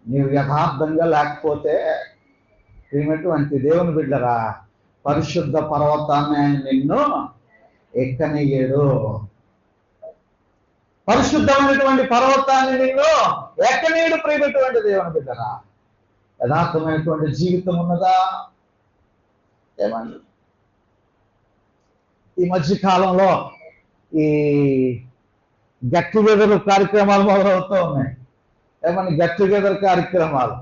నీవు యథార్థంగా లేకపోతే ప్రియమైనటువంటి దేవుని బిడ్డరా, పరిశుద్ధ పర్వతాన్ని ఆయన నిన్ను ఎక్కనియ్యడు. పరిశుద్ధమైనటువంటి పర్వతాన్ని నిన్ను ఎక్కనీయుడు. ప్రియమైనటువంటి దేవుని బిడ్డరా, యథార్థమైనటువంటి జీవితం ఉన్నదా? ఏమండి ఈ మధ్య కాలంలో ఈ గెట్ టుగెదర్ కార్యక్రమాలు మొదలవుతూ ఉన్నాయి. ఏమన్నా గెట్ టుగెదర్ కార్యక్రమాలు,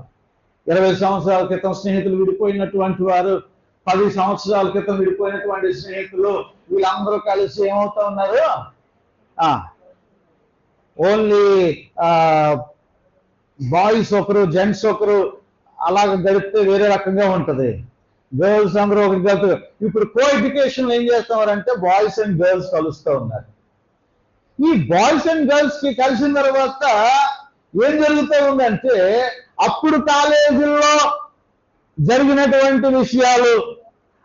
20 సంవత్సరాల క్రితం స్నేహితులు విడిపోయినటువంటి వారు, 10 సంవత్సరాల క్రితం విడిపోయినటువంటి స్నేహితులు, వీళ్ళందరూ కలిసి ఏమవుతా ఉన్నారు, ఓన్లీ బాయ్స్ ఒకరు, జెంట్స్ ఒకరు అలాగ గడిపితే వేరే రకంగా ఉంటుంది. గర్ల్స్ అందరూ ఒకటి కలుస్తారు. ఇప్పుడు కో ఎడ్యుకేషన్ ఏం చేస్తున్నారంటే బాయ్స్ అండ్ గర్ల్స్ కలుస్తూ ఉన్నారు. ఈ బాయ్స్ అండ్ గర్ల్స్ కి కలిసిన తర్వాత ఏం జరుగుతూ ఉందంటే అప్పుడు కాలేజీల్లో జరిగినటువంటి విషయాలు,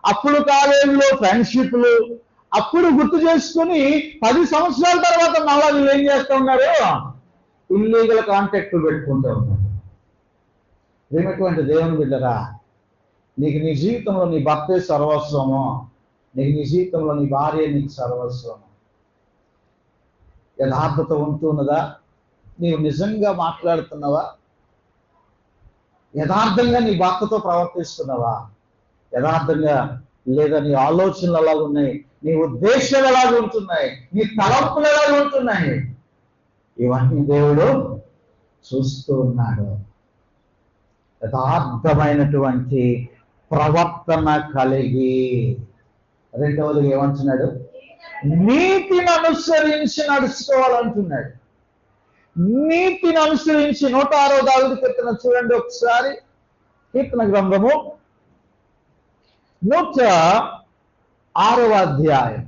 అప్పుడు కాలేజీలో ఫ్రెండ్షిప్లు అప్పుడు గుర్తు చేసుకుని 10 సంవత్సరాల తర్వాత మళ్ళా వీళ్ళు ఏం చేస్తూ ఉన్నారు, ఇల్లీగల్ కాంటాక్ట్లు పెట్టుకుంటూ ఉన్నారు. ఏమిటువంటి దేవుని బిడ్డరా, నీకు నీ జీవితంలో నీ భర్తే సర్వస్వము, నీకు నీ జీవితంలో నీ భార్య నీకు సర్వస్వము. యథార్థత ఉంటున్నదా? నీవు నిజంగా మాట్లాడుతున్నావా? యథార్థంగా నీ భర్తతో ప్రవర్తిస్తున్నావా? యథార్థంగా లేదా నీ ఆలోచనలు ఎలాగ ఉన్నాయి, నీ ఉద్దేశాలు ఎలాగ ఉంటున్నాయి, నీ తలంపులు ఎలాగ ఉంటున్నాయి, ఇవన్నీ దేవుడు చూస్తూ ఉన్నాడు. యథార్థమైనటువంటి ప్రవర్తన కలిగి, రెండవది ఏమంటున్నాడు, నీతిని అనుసరించి నడుచుకోవాలంటున్నాడు. నీతిని అనుసరించి 106వ దావీదు కీర్తన చూడండి ఒకసారి. కీర్తన గ్రంథము 106వ అధ్యాయం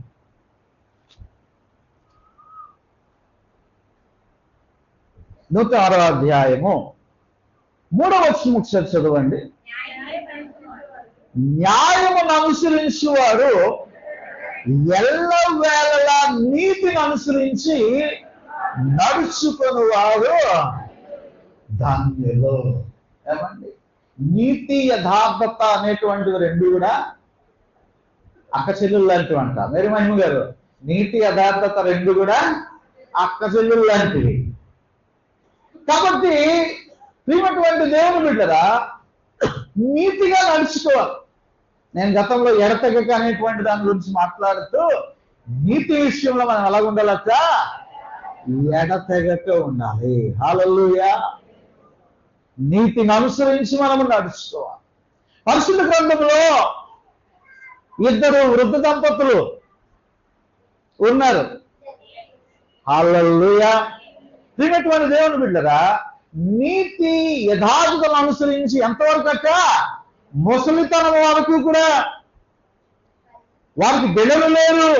106వ అధ్యాయము 3వ వచనం ఒకసారి చదవండి. న్యాయమును అనుసరించి వారు ఎల్లవేళలా నీతిని అనుసరించి నడుచుకుని వారు ధన్యులు. ఏమండి, నీతి యథార్థత అనేటువంటివి రెండు కూడా అక్క చెల్లెలు లాంటివి అంట. మేరీ మహిమ గారు, నీతి యథార్థత రెండు కూడా అక్క చెల్లెలు లాంటివి. కాబట్టి ప్రియమైనటువంటి దేవుని బిడ్డరా, నీతిగా నడుచుకోవాలి. నేను గతంలో ఎడతెగక అనేటువంటి దాని గురించి మాట్లాడుతూ నీతి విషయంలో మనం ఎలా ఉండాలట, ఎడతెగక ఉండాలి. హల్లెలూయా. నీతిని అనుసరించి మనము నడుచుకోవాలి. పరిశుద్ధ గ్రంథంలో 2 వృద్ధ దంపతులు ఉన్నారు. హల్లెలూయా. ప్రియమైనటువంటి దేవుని బిడ్డరా, నీతి యథార్థతను అనుసరించి ఎంతవరకు అక్క, ముసలితనం వరకు కూడా వారికి బిడ్డలు లేరు,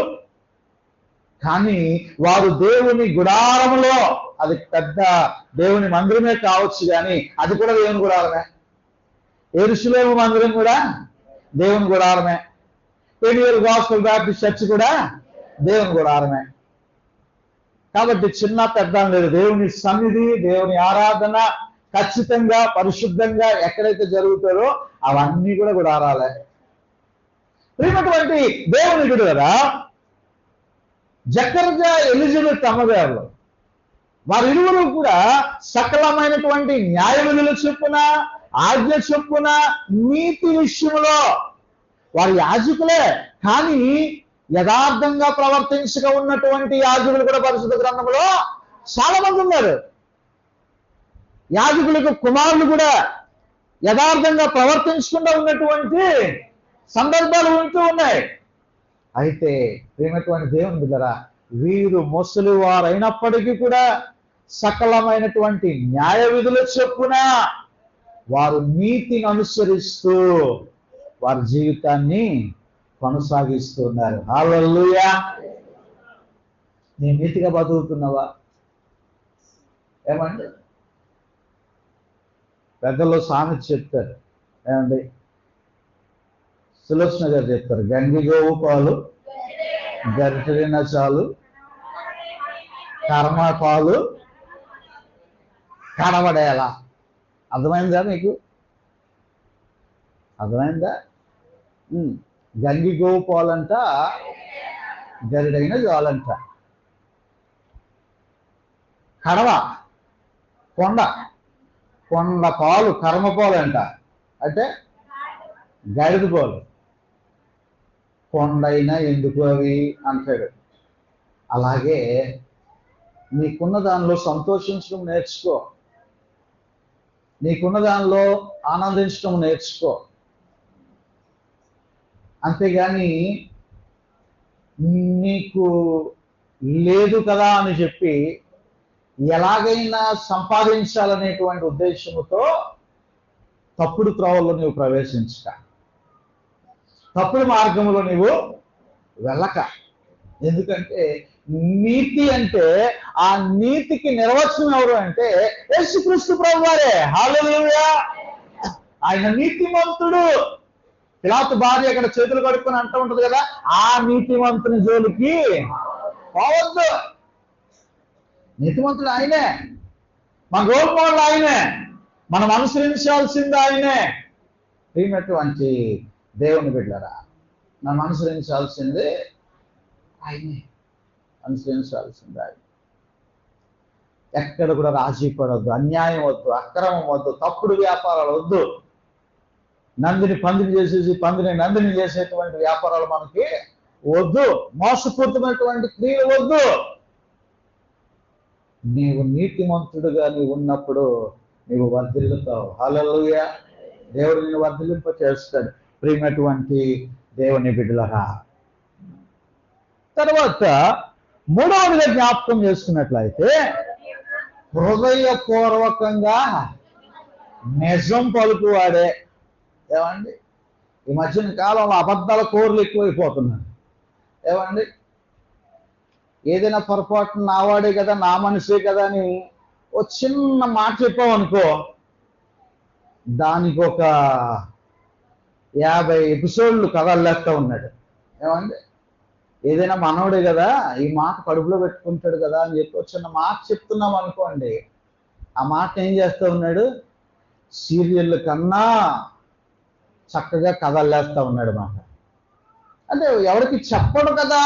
కానీ వారు దేవుని గుడారములో, అది పెద్ద దేవుని మందిరమే కావచ్చు కానీ అది కూడా దేవుని గుడారమే. యెరూషలేము మందిరం కూడా దేవుని గుడారమే. పెనియల్ గాస్పెల్ బ్యాప్టిస్ట్ చర్చ్ కూడా దేవుని గుడారమే. కాబట్టి చిన్న పెద్ద లేదు, దేవుని సన్నిధి, దేవుని ఆరాధన ఖచ్చితంగా పరిశుద్ధంగా ఎక్కడైతే జరుగుతారో అవన్నీ కూడా గుడారాలే. ప్రియమైనటువంటి దేవుని బిడ్డలారా, జకర్యా ఎలిజబెత్ అమ్మగారు వారిరువురు కూడా సకలమైనటువంటి న్యాయ విధుల చొప్పున, ఆజ్ఞ చొప్పున, నీతి విషయంలో వారి యాజకులే, కానీ యథార్థంగా ప్రవర్తించగా ఉన్నటువంటి యాజకులు కూడా పరిశుద్ధ గ్రంథంలో చాలా మంది ఉన్నారు. యాజకులకు కుమారులు కూడా యథార్థంగా ప్రవర్తించకుండా ఉన్నటువంటి సందర్భాలు ఉంటూ ఉన్నాయి. అయితే ప్రియమైనటువంటి దేవుని బిడ్డలారా, వీరు ముసలి వారైనప్పటికీ కూడా సకలమైనటువంటి న్యాయ విధుల చొప్పున వారు నీతిని అనుసరిస్తూ వారి జీవితాన్ని కొనసాగిస్తున్నారు. హల్లెలూయా. నీ నీతిగా బతుకుతున్నావా? ఏమండి, పెద్దల్లో సామెత చెప్తారు, ఏమండి, సులోచన గారు చెప్తారు, గంగి గోవు పాలు గరిటెన చాలు, కర్మ పాలు కడబడేలా. అర్థమైందా మీకు? అర్థమైందా? గంగి గోవు పాలంట, గరిడైన చాలంట. కడవ కొండ పాలు కర్మ పాలు అంట, అంటే గాడిద పాలు. కొండైనా ఎందుకు అవి అంటాడు. అలాగే నీకున్న దానిలో సంతోషించడం నేర్చుకో, నీకున్న దానిలో ఆనందించడం నేర్చుకో. అంతేగాని నీకు లేదు కదా అని చెప్పి ఎలాగైనా సంపాదించాలనేటువంటి ఉద్దేశంతో తప్పుడు త్రోవల్లో నువ్వు ప్రవేశించక. తప్పుడు మార్గంలో నీవు వెళ్ళక. ఎందుకంటే నీతి అంటే, ఆ నీతికి నిర్వచనం ఎవరు అంటే యేసుక్రీస్తు ప్రభువారే. హల్లెలూయా. ఆయన నీతిమంతుడు. పిలాతు భార్య అక్కడ చేతులు కడుక్కొని అంటూ ఉంటది కదా, ఆ నీతిమంతుని జోలికి పోవద్దు. నీతిమంతుడు ఆయనే, మన రోల్ మోడల్ ఆయనే, మనం అనుసరించాల్సింది ఆయనే. ప్రియమైనటువంటి దేవుని బిడ్డలారా, మనం అనుసరించాల్సింది ఆయనే, అనుసరించాల్సింది ఆయన. ఎక్కడ కూడా రాజీ పడవద్దు, అన్యాయం వద్దు, అక్రమం వద్దు, తప్పుడు వ్యాపారాలు వద్దు. నందిని పందిని చేసేసి పందిని నందిని చేసేటువంటి వ్యాపారాలు మనకి వద్దు. మోసపూరితమైనటువంటి క్రియలు వద్దు. నీవు నీతిమంతుడుగా నీవు ఉన్నప్పుడు నీవు వర్ధిల్లుతావు. హల్లెలూయా. దేవుడు నిన్ను వర్ధిల్లింప చేస్తాడు. ప్రియమైనటువంటి దేవుని బిడ్డలారా, తర్వాత మూడవదిగా జ్ఞాపకం చేసుకున్నట్లయితే హృదయపూర్వకంగా నిజం పలుకువాడే. ఏమండి, ఈ మధ్యన కాలంలో అబద్ధాల కోర్లు ఎక్కువైపోతున్నాయి. ఏమండి, ఏదైనా పొరపాటు నావాడే కదా, నా మనిషే కదా అని ఓ చిన్న మాట చెప్పామనుకో, దానికి ఒక 50 ఎపిసోడ్లు కథల్లేస్తా ఉన్నాడు. ఏమండి, ఏదైనా మనవడే కదా, ఈ మాట కడుపులో పెట్టుకుంటాడు కదా అని చెప్పి చిన్న మాట చెప్తున్నాం అనుకోండి, ఆ మాట ఏం చేస్తూ ఉన్నాడు, సీరియల్ కన్నా చక్కగా కథల్లేస్తా ఉన్నాడు మాట. అంటే ఎవరికి చెప్పడు కదా,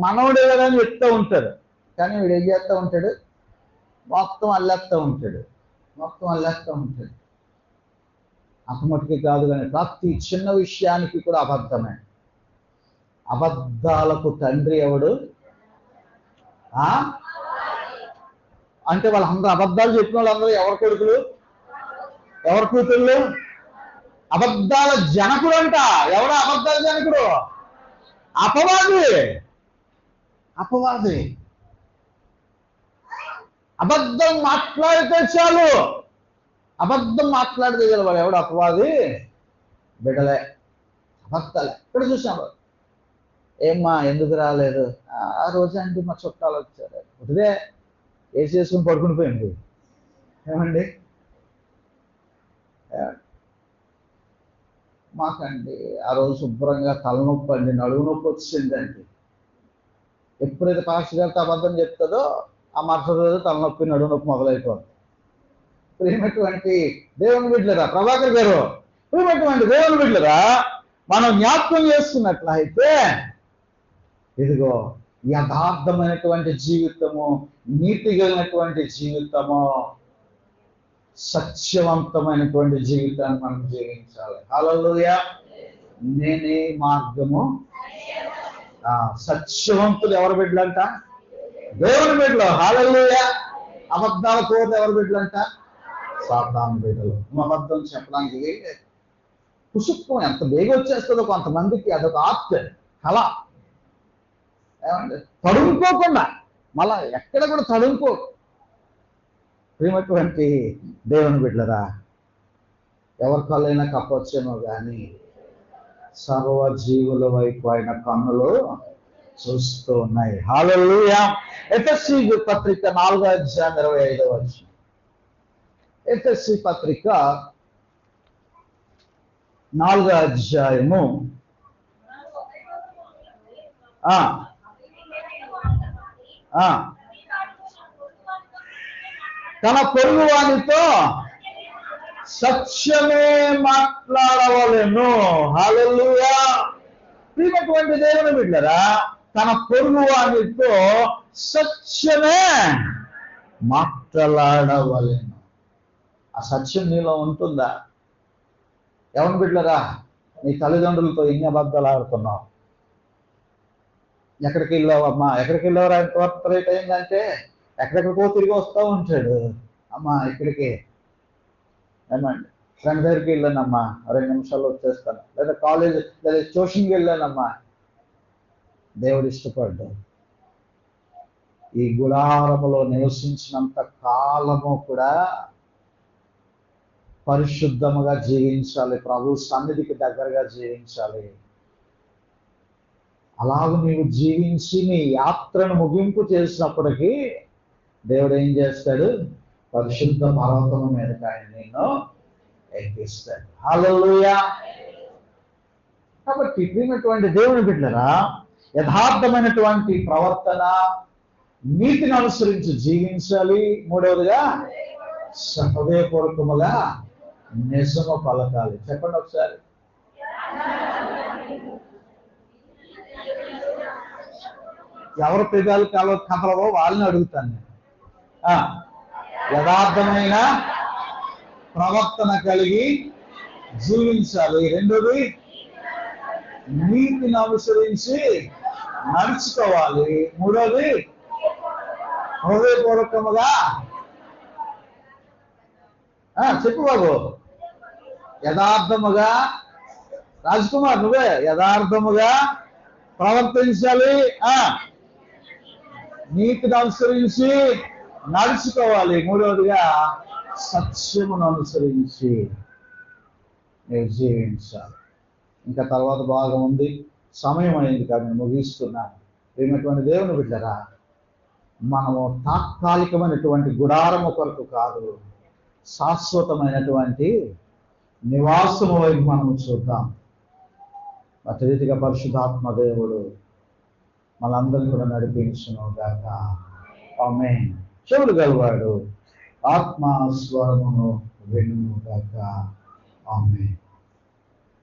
మనవడే కదా అని చెప్తూ ఉంటారు. కానీ వీడు ఏం చేస్తూ ఉంటాడు, మొత్తం అల్లేస్తూ ఉంటాడు, మొత్తం అల్లేస్తూ ఉంటాడు. అంతమటుకే కాదు కానీ ప్రతి చిన్న విషయానికి కూడా అబద్ధమే. అబద్ధాలకు తండ్రి ఎవడు? అంటే వాళ్ళందరూ అబద్ధాలు చెప్పిన వాళ్ళందరూ ఎవరి కొడుకులు, ఎవరి కూతుళ్ళు? అబద్ధాల జనకుడు అంట. ఎవడు అబద్ధాల జనకుడు? అపవాది. అపవాది అబద్ధం మాట్లాడితే చాలు, అబద్ధం మాట్లాడితే చాలు వాడు ఎవడు అపవాది బిడ్డలే, అబద్ధాలే. ఇక్కడ చూసాము, ఏమ్మా ఎందుకు రాలేదు? ఆ రోజు అంటే మా చుట్టాలు వచ్చారు, ఉదయే ఏసి చేసుకుని పడుకుని పోయింది. ఏమండి, మాకండి ఆ రోజు శుభ్రంగా తలనొప్పి అండి, నడుము నొప్పి వచ్చిందండి. ఎప్పుడైతే పాస్టర్ గారితో అబద్ధం చెప్తుందో ఆ మరుసటి రోజు తలనొప్పి నడుము నొప్పి మొదలైపోతుంది. ప్రియమైనటువంటి దేవుని బిడ్డలరా, ప్రభాకర్ గారు, ప్రియమైనటువంటి దేవుని బిడ్డలరా, మనం జ్ఞాపకం చేసుకున్నట్లయితే ఇదిగో యథార్థమైనటువంటి జీవితము, నీతి కలిగినటువంటి జీవితము, సత్యవంతమైనటువంటి జీవితాన్ని మనం జీవించాలి. హల్లెలూయా. నేనే మార్గము. సత్యవంతులు ఎవరు బిడ్డలంట? దేవుని బిడ్డలు. హల్లెలూయా. అబద్ధాల కోర్లు ఎవరు బిడ్డలంట? సాతాను బిడ్డలు. అబద్ధం చెప్పడానికి కుసుక్కం ఎంత బేగ వచ్చేస్తుందో కొంతమందికి, అదొక ఆర్ట్, కళ. ఏమంటే తడుముకోకుండా మళ్ళా ఎక్కడ కూడా తడుముకో. ప్రియమైనటువంటి దేవుని బిడ్డలరా, ఎవరికైనా కప్పొచ్చేమో కానీ సర్వజీవుల వైపు ఆయన కన్నులు చూస్తూ ఉన్నాయి. హల్లెలూయా. ఎఫెసీ పత్రిక 4:25. ఎఫెసీ పత్రిక 4 తన పొరుగు వానితో సత్యమే మాట్లాడవలెను. హల్లెలూయా. ప్రియమైనటువంటి దేవుని బిడ్డలారా, తన పొరుగు వానితో సత్యమే మాట్లాడవలెను. ఆ సత్యం నీలో ఉంటుందా? ఎవరిని బిడ్డలారా, నీ తల్లిదండ్రులతో ఎన్ని అబద్ధాలు ఆడుతున్నావు? ఎక్కడికి వెళ్ళావమ్మా, ఎక్కడికి వెళ్ళావరా, ఎంత రేట్ అయిందంటే ఎక్కడెక్కడికో తిరిగి వస్తూ ఉంటాడు. అమ్మా ఇక్కడికి, ఏమండి ఫ్రెండ్ దగ్గరికి వెళ్ళానమ్మా 2 నిమిషాల్లో వచ్చేస్తాను, లేదా కాలేజ్ లేదా ట్యూషన్కి వెళ్ళానమ్మా. దేవుడు ఇష్టపడ్డాడు ఈ గుడారములో నివసించినంత కాలము కూడా పరిశుద్ధముగా జీవించాలి, ప్రభు సన్నిధికి దగ్గరగా జీవించాలి. అలాగ నీవు జీవించి నీ యాత్రను ముగింపు చేసినప్పటికీ దేవుడు ఏం చేస్తాడు? పరిశుద్ధ పర్వతము మీదకి ఆయన నిన్ను ఎక్కిస్తాడు. హల్లెలూయా. కాబట్టి ప్రియమైనటువంటి దేవుని బిడ్డలారా, యథార్థమైనటువంటి ప్రవర్తన, నీతిని అనుసరించి జీవించాలి. మూడవదిగా హృదయపూర్వకముగా నిజము పలకాలి. చెప్పండి ఒకసారి. ఎవరు పెదాలు కదలవో వాళ్ళని అడుగుతాను నేను. యథార్థమైన ప్రవర్తన కలిగి జీవించాలి. రెండోది, నీతిని అనుసరించి నడుచుకోవాలి. మూడోది, హృదయపూర్వకముగా చెప్పు బాబు. యథార్థముగా, రాజ్కుమార్ నువ్వే, యథార్థముగా ప్రవర్తించాలి, నీతిని అనుసరించి నడుచుకోవాలి. మూడవదిగా, సత్యమును అనుసరించి నేను జీవించాలి. ఇంకా తర్వాత భాగం ఉంది, సమయం అయింది కానీ నేను ముగిస్తున్నాను. ఏమైనటువంటి దేవుని బిడ్డరా, మనము తాత్కాలికమైనటువంటి గుడారము కొరకు కాదు, శాశ్వతమైనటువంటి నివాసము వైపు మనము చూద్దాం. అటు రీతిగా పరిశుద్ధాత్మ దేవుడు మనందరినీ కూడా నడిపించును గాక. ఆమేన్. చెవులు గలవాడు ఆత్మ స్వరమును వినును గాక. ఆమేన్.